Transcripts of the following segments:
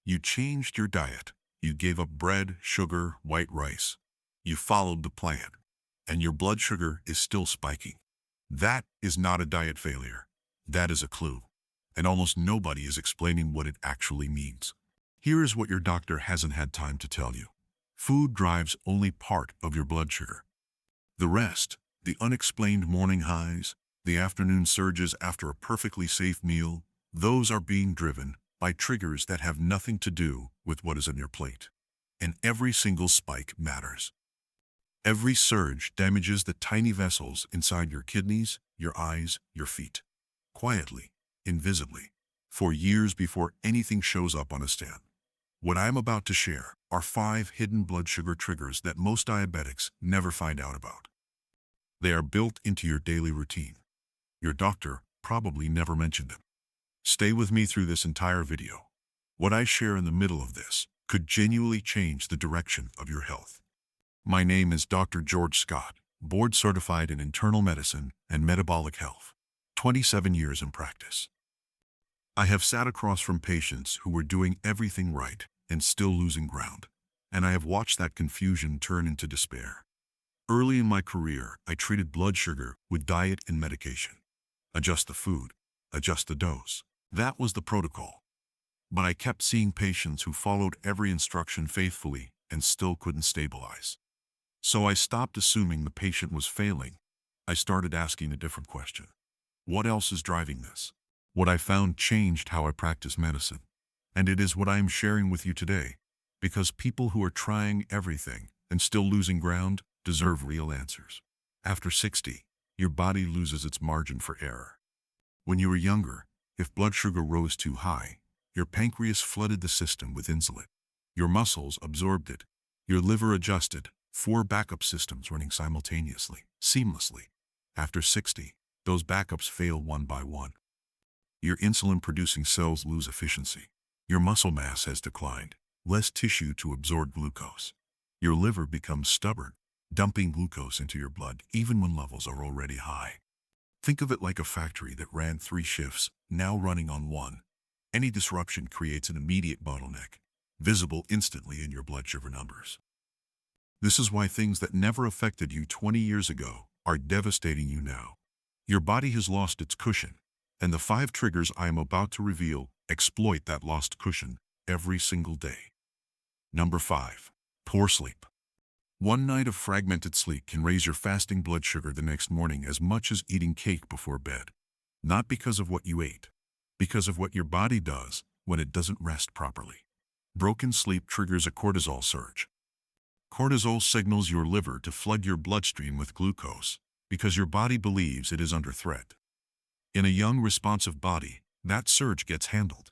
You changed your diet. You gave up bread, sugar, white rice. You followed the plan, and your blood sugar is still spiking. That is not a diet failure. That is a clue. And almost nobody is explaining what it actually means. Here is what your doctor hasn't had time to tell you. Food drives only part of your blood sugar. The rest, the unexplained morning highs, the afternoon surges after a perfectly safe meal, those are being driven by triggers that have nothing to do with what is on your plate. And every single spike matters. Every surge damages the tiny vessels inside your kidneys, your eyes, your feet. Quietly, invisibly, for years before anything shows up on a scan. What I am about to share are 5 hidden blood sugar triggers that most diabetics never find out about. They are built into your daily routine. Your doctor probably never mentioned them. Stay with me through this entire video. What I share in the middle of this could genuinely change the direction of your health. My name is Dr. George Scott, board certified in internal medicine and metabolic health, 27 years in practice. I have sat across from patients who were doing everything right and still losing ground, and I have watched that confusion turn into despair. Early in my career, I treated blood sugar with diet and medication. Adjust the food, adjust the dose. That was the protocol. But I kept seeing patients who followed every instruction faithfully and still couldn't stabilize. So I stopped assuming the patient was failing. I started asking a different question. What else is driving this? What I found changed how I practice medicine. And it is what I am sharing with you today, because people who are trying everything and still losing ground deserve real answers. After 60, your body loses its margin for error. When you were younger, if blood sugar rose too high, your pancreas flooded the system with insulin. Your muscles absorbed it. Your liver adjusted, 4 backup systems running simultaneously, seamlessly. After 60, those backups fail one by one. Your insulin-producing cells lose efficiency. Your muscle mass has declined, less tissue to absorb glucose. Your liver becomes stubborn, dumping glucose into your blood even when levels are already high. Think of it like a factory that ran 3 shifts, now running on 1. Any disruption creates an immediate bottleneck, visible instantly in your blood sugar numbers. This is why things that never affected you 20 years ago are devastating you now. Your body has lost its cushion, and the 5 triggers I am about to reveal exploit that lost cushion every single day. Number 5. Poor sleep. One night of fragmented sleep can raise your fasting blood sugar the next morning as much as eating cake before bed. Not because of what you ate, because of what your body does when it doesn't rest properly. Broken sleep triggers a cortisol surge. Cortisol signals your liver to flood your bloodstream with glucose because your body believes it is under threat. In a young, responsive body, that surge gets handled.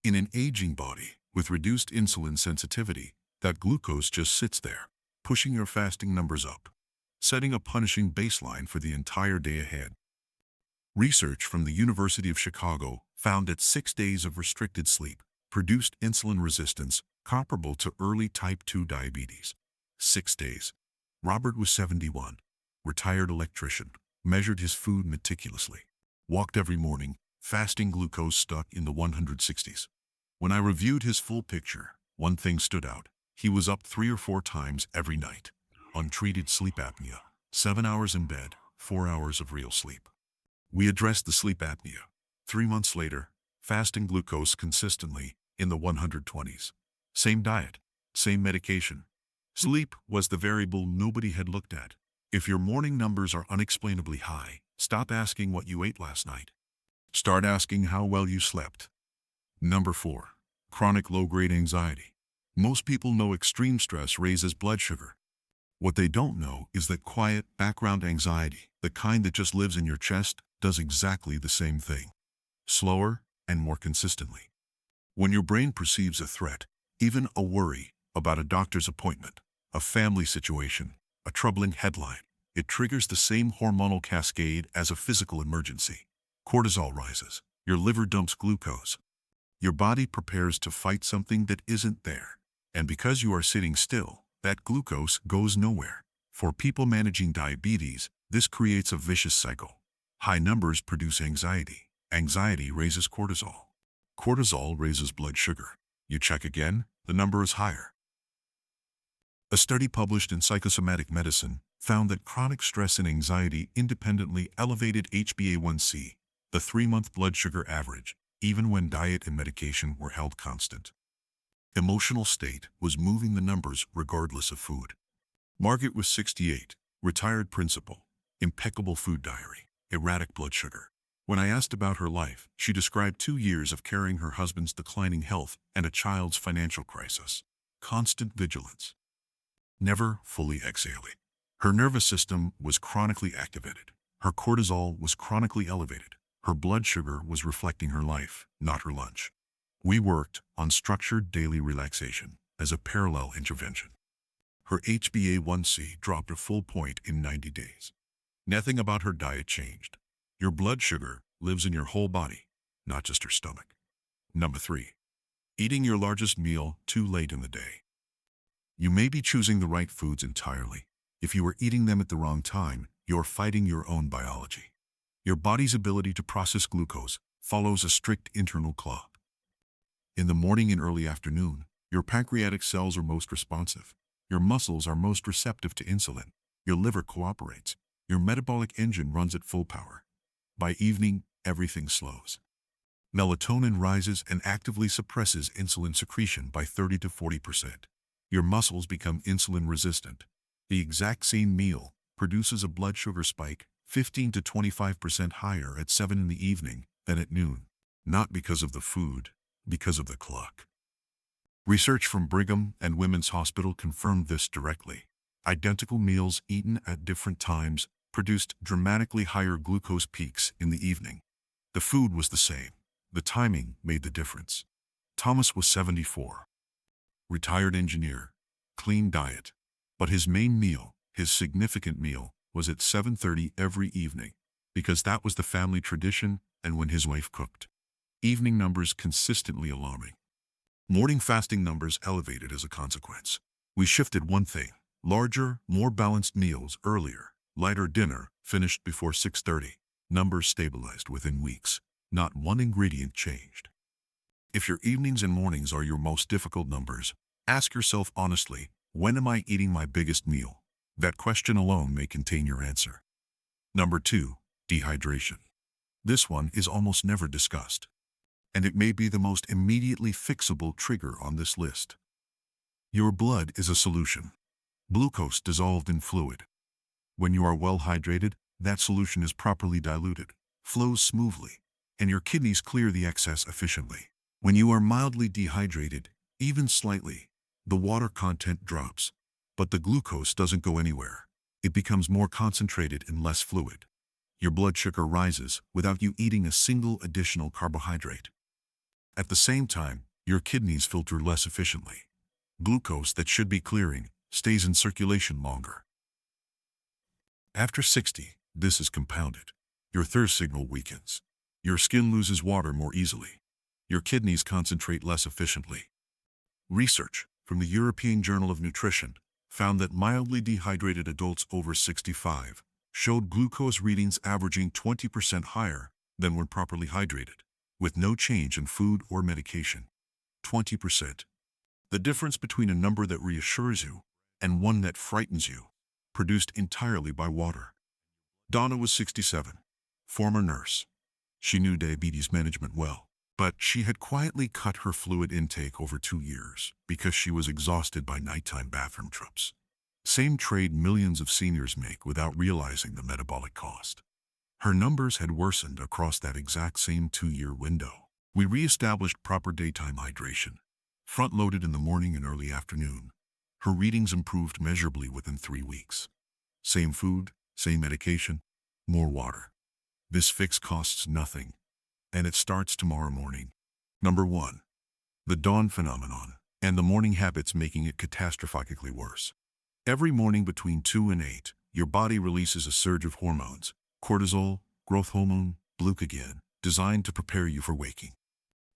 In an aging body with reduced insulin sensitivity, that glucose just sits there, pushing your fasting numbers up, setting a punishing baseline for the entire day ahead. Research from the University of Chicago found that 6 days of restricted sleep produced insulin resistance comparable to early type 2 diabetes. 6 days. Robert was 71, retired electrician, measured his food meticulously, walked every morning, fasting glucose stuck in the 160s. When I reviewed his full picture, one thing stood out. He was up 3 or 4 times every night. Untreated sleep apnea. 7 hours in bed, 4 hours of real sleep. We addressed the sleep apnea. 3 months later, fasting glucose consistently in the 120s. Same diet, same medication. Sleep was the variable nobody had looked at. If your morning numbers are unexplainably high, stop asking what you ate last night. Start asking how well you slept. Number 4. Chronic low-grade anxiety. Most people know extreme stress raises blood sugar. What they don't know is that quiet, background anxiety, the kind that just lives in your chest, does exactly the same thing. Slower and more consistently. When your brain perceives a threat, even a worry about a doctor's appointment, a family situation, a troubling headline, it triggers the same hormonal cascade as a physical emergency. Cortisol rises. Your liver dumps glucose. Your body prepares to fight something that isn't there. And because you are sitting still, that glucose goes nowhere. For people managing diabetes, this creates a vicious cycle. High numbers produce anxiety. Anxiety raises cortisol. Cortisol raises blood sugar. You check again, the number is higher. A study published in Psychosomatic Medicine found that chronic stress and anxiety independently elevated HbA1c, the 3-month blood sugar average, even when diet and medication were held constant. Emotional state was moving the numbers regardless of food. Margaret was 68, retired principal, impeccable food diary, erratic blood sugar. When I asked about her life, she described 2 years of carrying her husband's declining health and a child's financial crisis. Constant vigilance. Never fully exhaling. Her nervous system was chronically activated. Her cortisol was chronically elevated. Her blood sugar was reflecting her life, not her lunch. We worked on structured daily relaxation as a parallel intervention. Her HbA1c dropped a full point in 90 days. Nothing about her diet changed. Your blood sugar lives in your whole body, not just your stomach. Number 3. Eating your largest meal too late in the day. You may be choosing the right foods entirely. If you are eating them at the wrong time, you're fighting your own biology. Your body's ability to process glucose follows a strict internal clock. In the morning and early afternoon, your pancreatic cells are most responsive. Your muscles are most receptive to insulin. Your liver cooperates. Your metabolic engine runs at full power. By evening, everything slows. Melatonin rises and actively suppresses insulin secretion by 30 to 40%. Your muscles become insulin resistant. The exact same meal produces a blood sugar spike 15 to 25% higher at 7 in the evening than at noon. Not because of the food, because of the clock. Research from Brigham and Women's Hospital confirmed this directly. Identical meals eaten at different times produced dramatically higher glucose peaks in the evening. The food was the same. The timing made the difference. Thomas was 74. Retired engineer. Clean diet. But his main meal, his significant meal, was at 7:30 every evening, because that was the family tradition and when his wife cooked. Evening numbers consistently alarming. Morning fasting numbers elevated as a consequence. We shifted one thing: larger, more balanced meals earlier, lighter dinner, finished before 6:30. Numbers stabilized within weeks. Not one ingredient changed. If your evenings and mornings are your most difficult numbers, ask yourself honestly, when am I eating my biggest meal? That question alone may contain your answer. Number 2, dehydration. This one is almost never discussed, and it may be the most immediately fixable trigger on this list. Your blood is a solution. Glucose dissolved in fluid. When you are well hydrated, that solution is properly diluted, flows smoothly, and your kidneys clear the excess efficiently. When you are mildly dehydrated, even slightly, the water content drops, but the glucose doesn't go anywhere. It becomes more concentrated and less fluid. Your blood sugar rises without you eating a single additional carbohydrate. At the same time, your kidneys filter less efficiently. Glucose that should be clearing stays in circulation longer. After 60, this is compounded. Your thirst signal weakens. Your skin loses water more easily. Your kidneys concentrate less efficiently. Research from the European Journal of Nutrition found that mildly dehydrated adults over 65 showed glucose readings averaging 20% higher than when properly hydrated, with no change in food or medication. 20%. The difference between a number that reassures you and one that frightens you, produced entirely by water. Donna was 67, former nurse. She knew diabetes management well, but she had quietly cut her fluid intake over 2 years because she was exhausted by nighttime bathroom trips. Same trade millions of seniors make without realizing the metabolic cost. Her numbers had worsened across that exact same 2-year window. We reestablished proper daytime hydration, front-loaded in the morning and early afternoon. Her readings improved measurably within 3 weeks. Same food, same medication, more water. This fix costs nothing, and it starts tomorrow morning. Number 1. The dawn phenomenon, and the morning habits making it catastrophically worse. Every morning between 2 and 8, your body releases a surge of hormones, cortisol, growth hormone, glucagon, designed to prepare you for waking.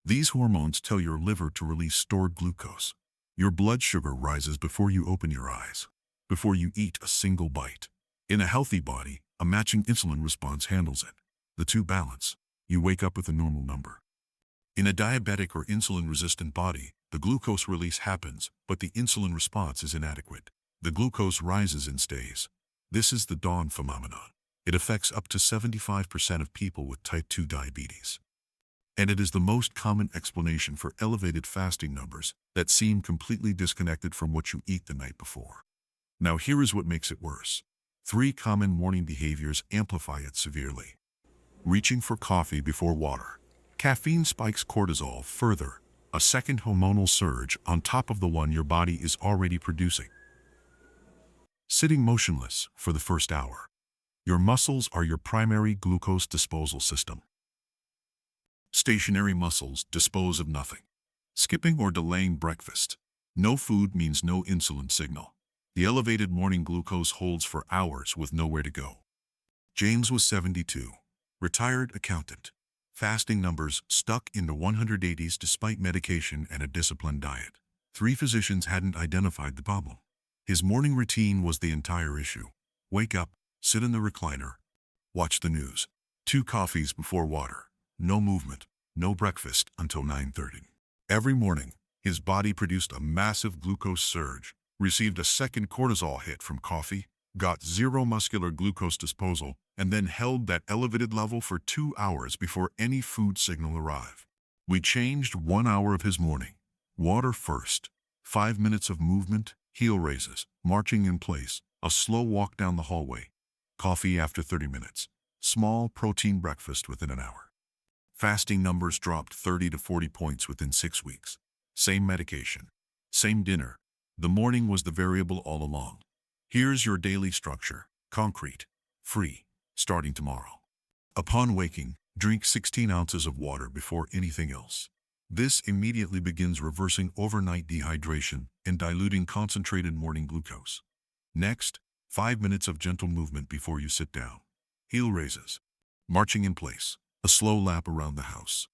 These hormones tell your liver to release stored glucose. Your blood sugar rises before you open your eyes, before you eat a single bite. In a healthy body, a matching insulin response handles it. The two balance. You wake up with a normal number. In a diabetic or insulin-resistant body, the glucose release happens, but the insulin response is inadequate. The glucose rises and stays. This is the dawn phenomenon. It affects up to 75% of people with type 2 diabetes. And it is the most common explanation for elevated fasting numbers that seem completely disconnected from what you eat the night before. Now here is what makes it worse. 3 common morning behaviors amplify it severely. Reaching for coffee before water. Caffeine spikes cortisol further, a second hormonal surge on top of the one your body is already producing. Sitting motionless for the first hour. Your muscles are your primary glucose disposal system. Stationary muscles dispose of nothing. Skipping or delaying breakfast. No food means no insulin signal. The elevated morning glucose holds for hours with nowhere to go. James was 72, retired accountant. Fasting numbers stuck in the 180s despite medication and a disciplined diet. 3 physicians hadn't identified the problem. His morning routine was the entire issue. Wake up, sit in the recliner, watch the news. 2 coffees before water. No movement, no breakfast until 9:30. Every morning, his body produced a massive glucose surge, received a second cortisol hit from coffee, got 0 muscular glucose disposal, and then held that elevated level for 2 hours before any food signal arrived. We changed 1 hour of his morning. Water first, 5 minutes of movement, heel raises, marching in place, a slow walk down the hallway. Coffee after 30 minutes. Small protein breakfast within an hour. Fasting numbers dropped 30 to 40 points within 6 weeks. Same medication. Same dinner. The morning was the variable all along. Here's your daily structure. Concrete. Free. Starting tomorrow. Upon waking, drink 16 ounces of water before anything else. This immediately begins reversing overnight dehydration and diluting concentrated morning glucose. Next, 5 minutes of gentle movement before you sit down. Heel raises. Marching in place. A slow lap around the house.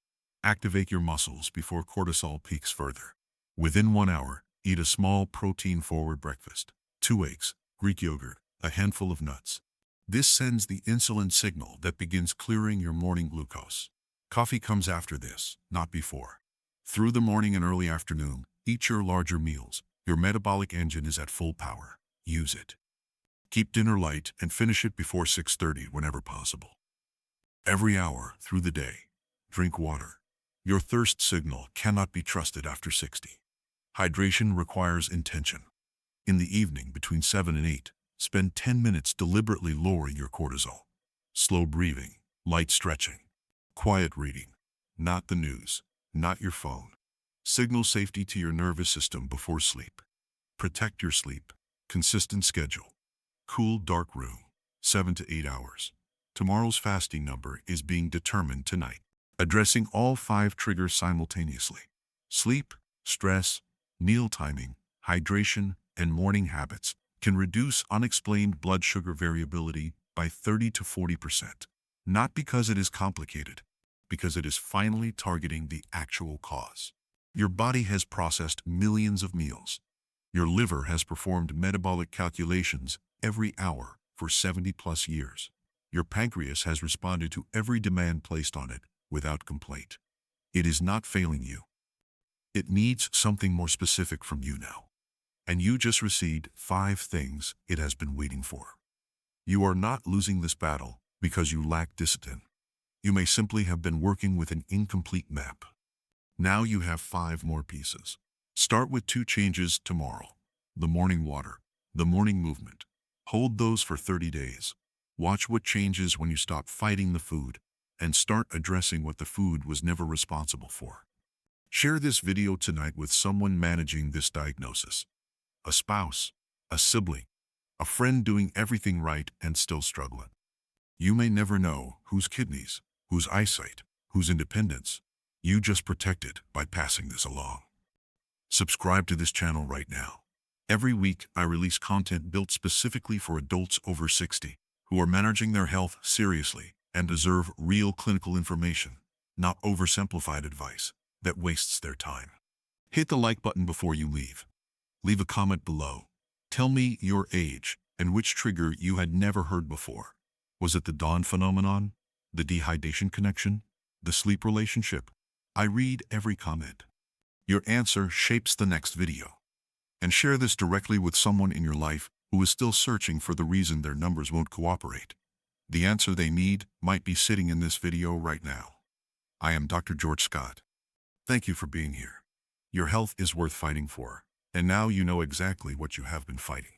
Activate your muscles before cortisol peaks further. Within 1 hour, eat a small protein-forward breakfast. 2 eggs, Greek yogurt, a handful of nuts. This sends the insulin signal that begins clearing your morning glucose. Coffee comes after this, not before. Through the morning and early afternoon, eat your larger meals. Your metabolic engine is at full power. Use it. Keep dinner light and finish it before 6:30 whenever possible. Every hour through the day, drink water. Your thirst signal cannot be trusted after 60. Hydration requires intention. In the evening between 7 and 8, spend 10 minutes deliberately lowering your cortisol. Slow breathing, light stretching, quiet reading, not the news, not your phone. Signal safety to your nervous system before sleep. Protect your sleep. Consistent schedule. Cool, dark room, 7 to 8 hours. Tomorrow's fasting number is being determined tonight. Addressing all 5 triggers simultaneously. Sleep, stress, meal timing, hydration, and morning habits can reduce unexplained blood sugar variability by 30 to 40%. Not because it is complicated, because it is finally targeting the actual cause. Your body has processed millions of meals. Your liver has performed metabolic calculations every hour for 70+ years. Your pancreas has responded to every demand placed on it without complaint. It is not failing you. It needs something more specific from you now. And you just received 5 things it has been waiting for. You are not losing this battle because you lack discipline. You may simply have been working with an incomplete map. Now you have 5 more pieces. Start with 2 changes tomorrow. The morning water, the morning movement. Hold those for 30 days. Watch what changes when you stop fighting the food and start addressing what the food was never responsible for. Share this video tonight with someone managing this diagnosis. A spouse, a sibling, a friend doing everything right and still struggling. You may never know whose kidneys, whose eyesight, whose independence you just protected by passing this along. Subscribe to this channel right now. Every week, I release content built specifically for adults over 60 who are managing their health seriously and deserve real clinical information, not oversimplified advice that wastes their time. Hit the like button before you leave. Leave a comment below. Tell me your age and which trigger you had never heard before. Was it the dawn phenomenon, the dehydration connection, the sleep relationship, I read every comment. Your answer shapes the next video. And share this directly with someone in your life who is still searching for the reason their numbers won't cooperate. The answer they need might be sitting in this video right now. I am Dr. George Scott. Thank you for being here. Your health is worth fighting for, and now you know exactly what you have been fighting.